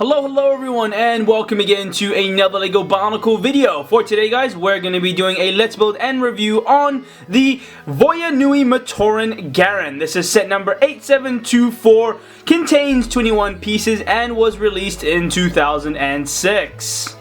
Hello everyone, and welcome again to another LEGO Bionicle video. For today guys, we're going to be doing a let's build and review on the Voya Nui Matoran Garan. This is set number 8724, contains 21 pieces and was released in 2006.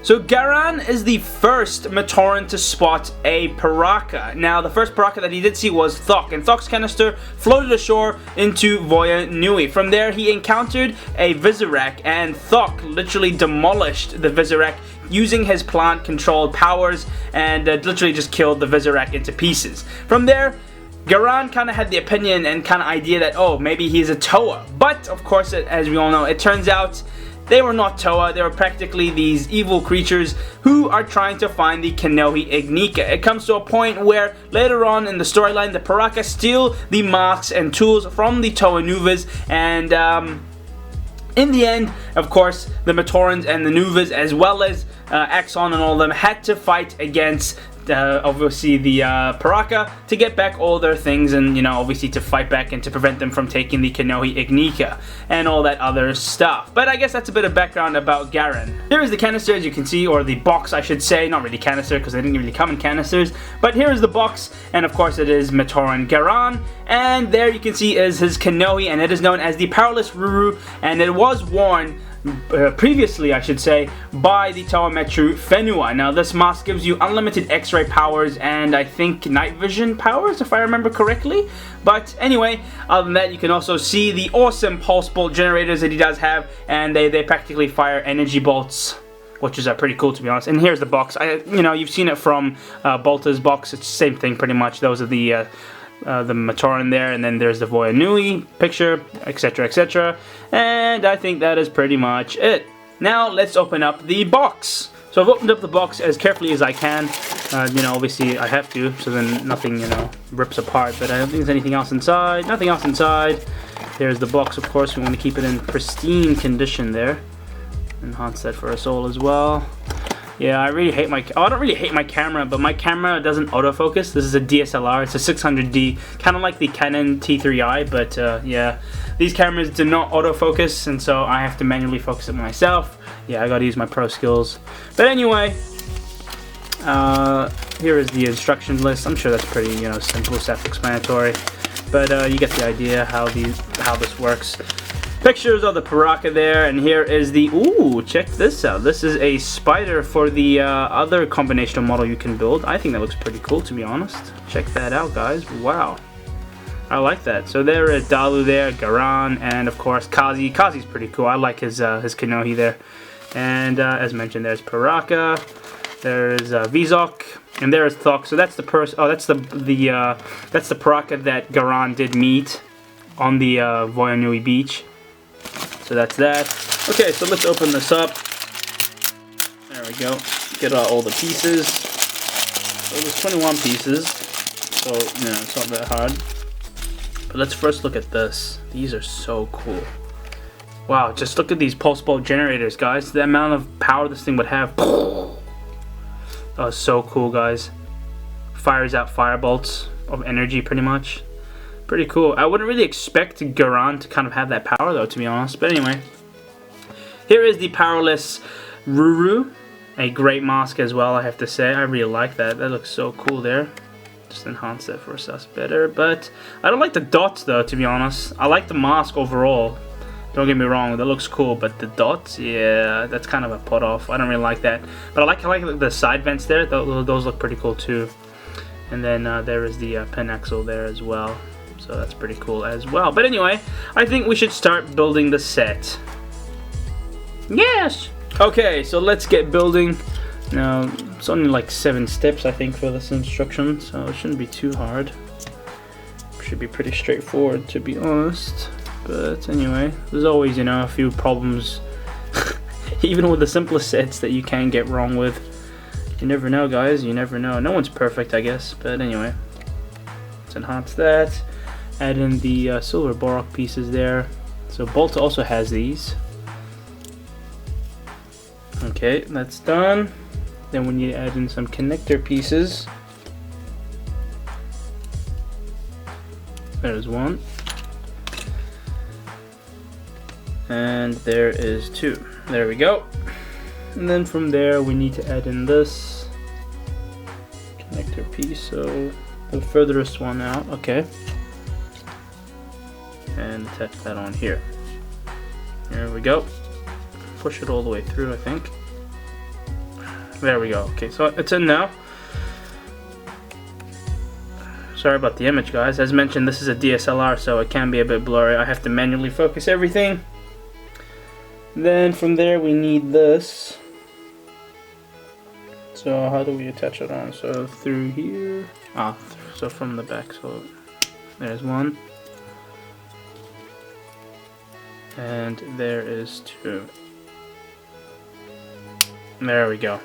So Garan is the first Matoran to spot a Piraka. Now the first Piraka that he did see was Thok, and Thok's Canister floated ashore into Voya Nui. From there he encountered a Visorak, and Thok literally demolished the Visorak using his plant controlled powers and literally just killed the Visorak into pieces. From there Garan kind of had the opinion and kind of idea that, oh, maybe he's a Toa. But of course, as we all know, it turns out they were not Toa. They were practically these evil creatures who are trying to find the thnk. It comes to a point where later on in the storyline, the Piraka steal the masks and tools from the Toa Nuvas, and in the end, of course, the Matorans and the Nuvas, as well as Axon and all of them, had to fight against obviously the Piraka to get back all their things, and you know, obviously to fight back and to prevent them from taking the thnk and all that other stuff. But I guess that's a bit of background about Garan. Here is the canister, as you can see, or the box I should say, not really canister because they didn't really come in canisters, but here is the box, and of course it is Matoran Garan, and there you can see is his Kanohi, and it is known as the Powerless Ruru, and it was worn previously, I should say, by the Toa Metru Whenua. Now this mask gives you unlimited X-ray powers and I think night vision powers, if I remember correctly. But anyway, other than that, you can also see the awesome pulse bolt generators that he does have, and they practically fire energy bolts, which is pretty cool, to be honest. And here's the box. You know, you've seen it from Bolta's box. It's the same thing pretty much. Those are the Matoran there, and then there's the Voya Nui picture, etc, etc, and I think that is pretty much it. Now let's open up the box. So I've opened up the box as carefully as I can, you know, obviously I have to, so then nothing, you know, rips apart, but I don't think there's anything else inside. Nothing else inside. There's the box, of course. We want to keep it in pristine condition there. Enhance that for us all as well. Yeah, I really hate I don't really hate my camera, but my camera doesn't autofocus. This is a DSLR, it's a 600D, kind of like the Canon T3i, but yeah, these cameras do not autofocus, and so I have to manually focus it myself. Yeah, I gotta use my pro skills. But anyway, here is the instruction list. I'm sure that's pretty, you know, simple, self-explanatory, but you get the idea how this works. Pictures of the Piraka there, and here is the, ooh, check this out. This is a spider for the other combinational model you can build. I think that looks pretty cool, to be honest. Check that out, guys. Wow, I like that. So there is Dalu there, Garan, and of course Kazi. Kazi's pretty cool. I like his Kanohi there. And as mentioned, there's Piraka. There's Vizok, and there is Thok. So that's the that's the Piraka that Garan did meet on the Voya Nui beach. So that's that. Okay, so let's open this up. There we go. Get out all the pieces. So there's 21 pieces. So, you know, it's not that hard. But let's first look at this. These are so cool. Wow, just look at these pulse bolt generators, guys. The amount of power this thing would have. Oh, so cool, guys. Fires out fire bolts of energy, pretty much. Pretty cool. I wouldn't really expect Garan to kind of have that power, though, to be honest. But anyway, here is the Powerless Ruru. A great mask as well, I have to say. I really like that. That looks so cool there. Just enhance that for us better. But I don't like the dots, though, to be honest. I like the mask overall. Don't get me wrong, that looks cool. But the dots, yeah, that's kind of a put off. I don't really like that. But I like the side vents there. Those look pretty cool, too. And then there is the pin axle there as well. So that's pretty cool as well. But anyway, I think we should start building the set. Yes! Okay, so let's get building. Now, it's only like 7 steps, I think, for this instruction, so it shouldn't be too hard. Should be pretty straightforward, to be honest. But anyway, there's always, you know, a few problems, even with the simplest sets, that you can get wrong with. You never know, guys, you never know. No one's perfect, I guess, but anyway. Let's enhance that. Add in the silver Borok pieces there. So Bolta also has these. Okay, that's done. Then we need to add in some connector pieces. There's one. And there is 2. There we go. And then from there we need to add in this connector piece, so the furthest one out, okay. And attach that on here. There we go. Push it all the way through, I think. There we go. Okay, so it's in now. Sorry about the image, guys. As mentioned, this is a DSLR, so it can be a bit blurry. I have to manually focus everything. Then from there we need this. So how do we attach it on? So through here. So from the back. So there's 1. And there is 2. There we go.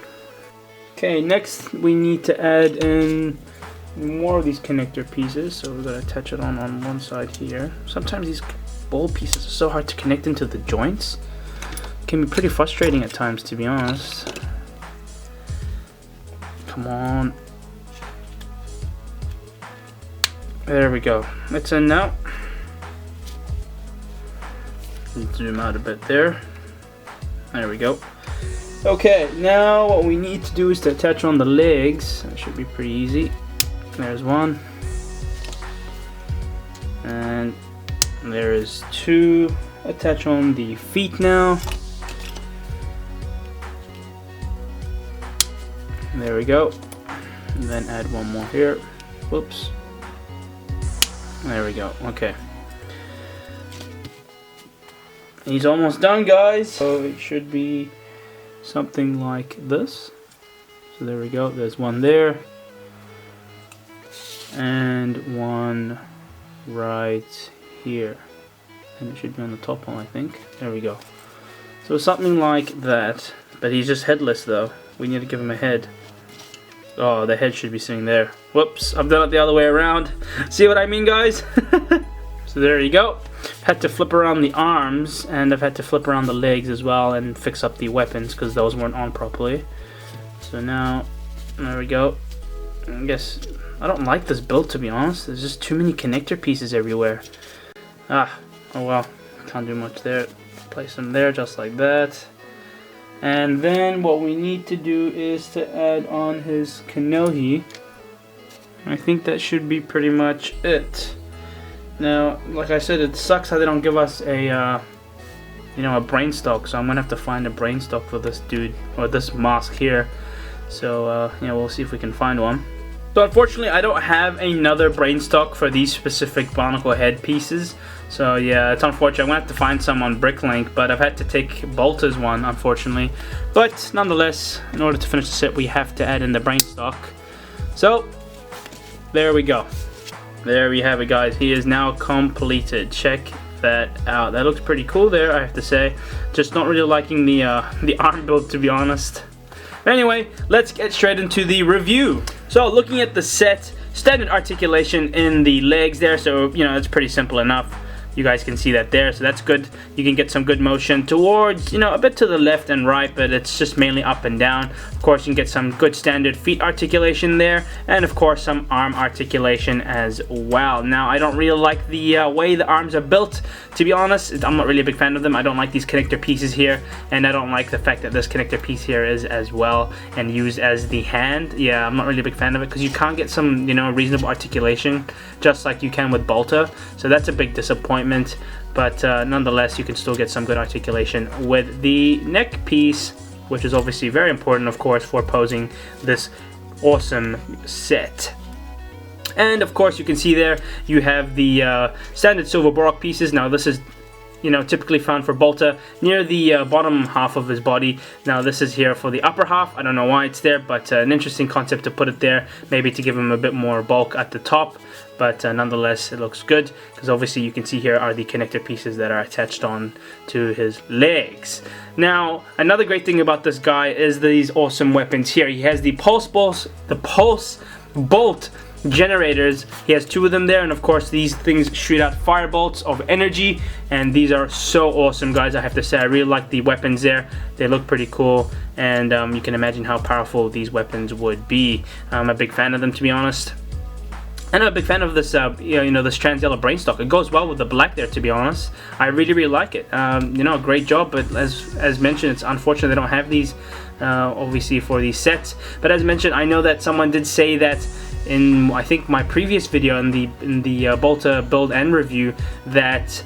Okay, next we need to add in more of these connector pieces. So we're going to attach it on one side here. Sometimes these bowl pieces are so hard to connect into the joints. It can be pretty frustrating at times, to be honest. Come on. There we go. It's in now. Zoom out a bit there. There we go. Okay, now what we need to do is to attach on the legs. That should be pretty easy. There's 1. And there is 2. Attach on the feet now. There we go. And then add 1 more here. Whoops. There we go. Okay. He's almost done, guys. So it should be something like this. So there we go. There's 1 there. And 1 right here. And it should be on the top one, I think. There we go. So something like that. But he's just headless, though. We need to give him a head. Oh, the head should be sitting there. Whoops, I've done it the other way around. See what I mean, guys? So there you go. Had to flip around the arms, and I've had to flip around the legs as well and fix up the weapons because those weren't on properly. So now, there we go. I guess I don't like this build, to be honest. There's just too many connector pieces everywhere. Oh well, can't do much there. Place them there just like that. And then what we need to do is to add on his kanohi. I think that should be pretty much it. Now, like I said, it sucks how they don't give us a a brain stock, so I'm gonna have to find a brain stock for this dude, or this mask here. So we'll see if we can find one. So unfortunately I don't have another brain stock for these specific Bionicle head pieces. So yeah, it's unfortunate. I'm gonna have to find some on Bricklink, but I've had to take Bolter's one, unfortunately. But nonetheless, in order to finish the set, we have to add in the brain stock. So there we go. There we have it, guys. He is now completed. Check that out. That looks pretty cool there, I have to say. Just not really liking the arm build, to be honest. But anyway, let's get straight into the review. So looking at the set, standard articulation in the legs there, so it's pretty simple enough. You guys can see that there, so that's good. You can get some good motion towards, a bit to the left and right, but it's just mainly up and down. Of course, you can get some good standard feet articulation there, and of course some arm articulation as well. Now, I don't really like the way the arms are built, to be honest. I'm not really a big fan of them. I don't like these connector pieces here, and I don't like the fact that this connector piece here is as well and used as the hand. Yeah, I'm not really a big fan of it because you can't get some, reasonable articulation just like you can with Bolter. So that's a big disappointment. But nonetheless, you can still get some good articulation with the neck piece, which is obviously very important, of course, for posing this awesome set. And of course, you can see there you have the standard silver Borok pieces. Now this is typically found for Bolter near the bottom half of his body. Now this is here for the upper half. I don't know why it's there, but an interesting concept to put it there, maybe to give him a bit more bulk at the top. But nonetheless, it looks good because obviously you can see here are the connector pieces that are attached on to his legs. Now, another great thing about this guy is these awesome weapons here. He has the pulse bolt generators. He has 2 of them there, and of course these things shoot out fire bolts of energy, and these are so awesome, guys. I have to say, I really like the weapons there. They look pretty cool, and you can imagine how powerful these weapons would be. I'm a big fan of them, to be honest. And I'm a big fan of this, this trans yellow brain stock. It goes well with the black there, to be honest. I really like it. Great job. But as mentioned, it's unfortunate they don't have these, obviously, for these sets. But as mentioned, I know that someone did say that in, I think, my previous video in the Bolter build and review, that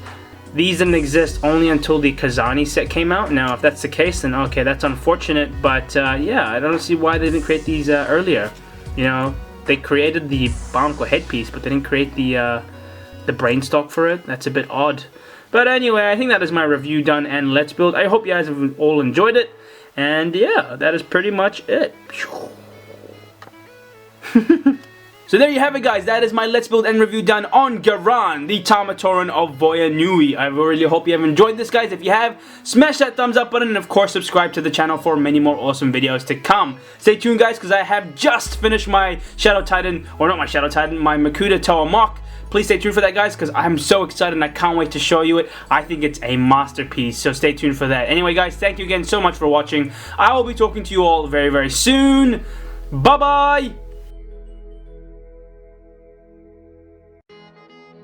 these didn't exist only until the Kazani set came out. Now, if that's the case, then okay, that's unfortunate. But yeah, I don't see why they didn't create these earlier. They created the Bionicle headpiece, but they didn't create the brain stock for it. That's a bit odd. But anyway, I think that is my review done and let's build. I hope you guys have all enjoyed it. And yeah, that is pretty much it. So there you have it, guys. That is my Let's Build and review done on Garan, the Matoran of Voya Nui. I really hope you have enjoyed this, guys. If you have, smash that thumbs up button and of course subscribe to the channel for many more awesome videos to come. Stay tuned, guys, because I have just finished my Shadow Titan, or not my Shadow Titan, my Makuta Toa Mock. Please stay tuned for that, guys, because I'm so excited and I can't wait to show you it. I think it's a masterpiece, so stay tuned for that. Anyway, guys, thank you again so much for watching. I will be talking to you all very, very soon. Bye-bye!